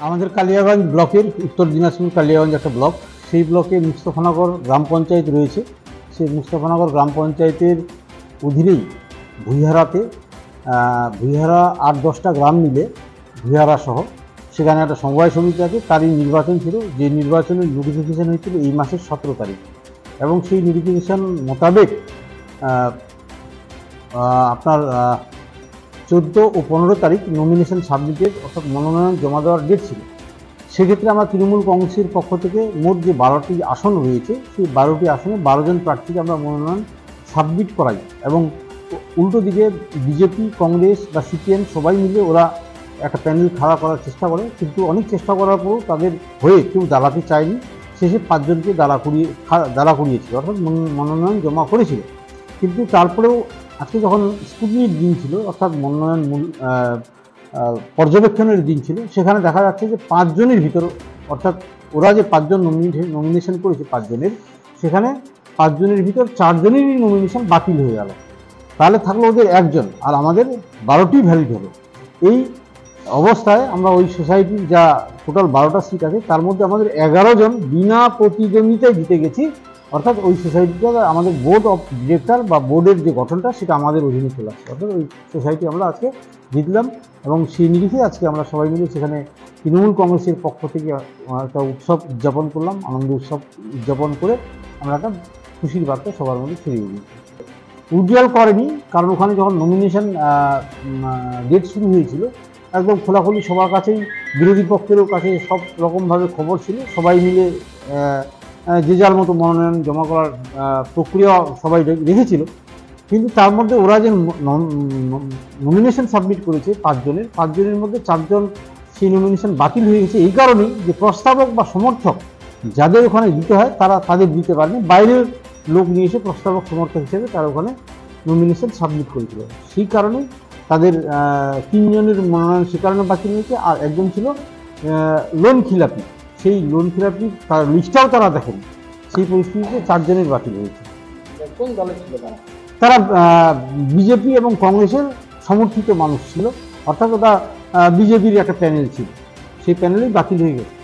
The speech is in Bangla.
আমাদের কালিয়াগঞ্জ ব্লকের উত্তর দিনাজপুর কালিয়াগঞ্জ একটা ব্লক, সেই ব্লকে মুস্তফানগর গ্রাম পঞ্চায়েত রয়েছে। সেই মুস্তফানগর গ্রাম পঞ্চায়েতের অধীনেই ভুইহারাতে ভুইহারা 8-10টা গ্রাম মিলে ভুইহারা সহ সেখানে একটা সমবায় সমিতি আছে, তারই নির্বাচন ছিল। যে নির্বাচনের নোটিফিকেশান হয়েছিল এই মাসের 17 তারিখ, এবং সেই নোটিফিকেশান মোতাবেক আপনার 14 ও 15 তারিখ নমিনেশন সাবমিটের অর্থাৎ মনোনয়ন জমা দেওয়ার ডেট ছিল। সেক্ষেত্রে আমরা তৃণমূল কংগ্রেসের পক্ষ থেকে মোট যে 12টি আসন রয়েছে, সেই 12টি আসনে 12 জন প্রার্থীকে আমরা মনোনয়ন সাবমিট করাই, এবং উল্টো দিকে বিজেপি, কংগ্রেস বা সিপিএম সবাই মিলে ওরা একটা প্যানেল খাড়া করার চেষ্টা করে, কিন্তু অনেক চেষ্টা করার পরও তাদের হয়ে কেউ দাঁড়াতে চায়নি। শেষে 5 জনকে দাঁড়া করিয়েছিল, অর্থাৎ মনোনয়ন জমা করেছিল। কিন্তু তারপরেও আজকে যখন স্কুটিনির দিন ছিল, অর্থাৎ মনোনয়ন পর্যবেক্ষণের দিন ছিল, সেখানে দেখা যাচ্ছে যে 5 জনের ভিতর, অর্থাৎ ওরা যে 5 জন নমিনেশন করেছে 5 জনের, সেখানে 5 জনের ভিতর 4 জনেরই নমিনেশন বাতিল হয়ে গেল। তাহলে থাকলো ওদের 1 জন, আর আমাদের 12টি ভ্যালিড হলো। এই অবস্থায় আমরা ওই সোসাইটির যা টোটাল 12টা সিট আছে, তার মধ্যে আমাদের 11 জন বিনা প্রতিদ্বন্দ্বিতায় জিতে গেছি। অর্থাৎ ওই সোসাইটিটা আমাদের বোর্ড অফ ডিরেক্টর বা বোর্ডের যে গঠনটা, সেটা আমাদের অধীনে চলে আসছে। অর্থাৎ ওই সোসাইটি আমরা আজকে জিতলাম, এবং সেই নিরিখে আজকে আমরা সবাই মিলে সেখানে তৃণমূল কংগ্রেসের পক্ষ থেকে একটা উৎসব উদযাপন করলাম। আনন্দ উৎসব উদযাপন করে আমরা একটা খুশির বার্তা সবার মধ্যে ছড়িয়ে দিয়েছি। উজ্জ্বল করেনি, কারণ ওখানে যখন নমিনেশন ডেট শুরু হয়েছিল, একদম খোলাখুলি সবার কাছেই, বিরোধী পক্ষেরও কাছে সব রকমভাবে খবর ছিল। সবাই মিলে যে যার মতো মনোনয়ন জমা করার প্রক্রিয়া সবাই রেখেছিল। কিন্তু তার মধ্যে ওরা যে নমিনেশন সাবমিট করেছে 5 জনের মধ্যে 4 জন সেই নমিনেশন বাতিল হয়ে গেছে। এই কারণেই যে প্রস্তাবক বা সমর্থক যাদের ওখানে দিতে হয়, তাদের দিতে পারেনি, বাইরের লোক নিয়ে এসে প্রস্তাবক সমর্থক হিসেবে তারা ওখানে নমিনেশন সাবমিট করেছিল। সেই কারণেই তাদের 3 জনের মনোনয়ন সে কারণে বাতিল হয়েছে। আর একজন ছিল লোন খিলাপি, সেই লোন খিলাপি তার লিস্টটাও তারা দেখেন। সেই পরিস্থিতিতে 4 জনের বাতিল হয়েছে। কোন দলে ছিল তারা বিজেপি এবং কংগ্রেসের সমর্থিত মানুষ ছিল, অর্থাৎ ওটা বিজেপির একটা প্যানেল ছিল, সেই প্যানেলেই বাতিল হয়ে গেছে।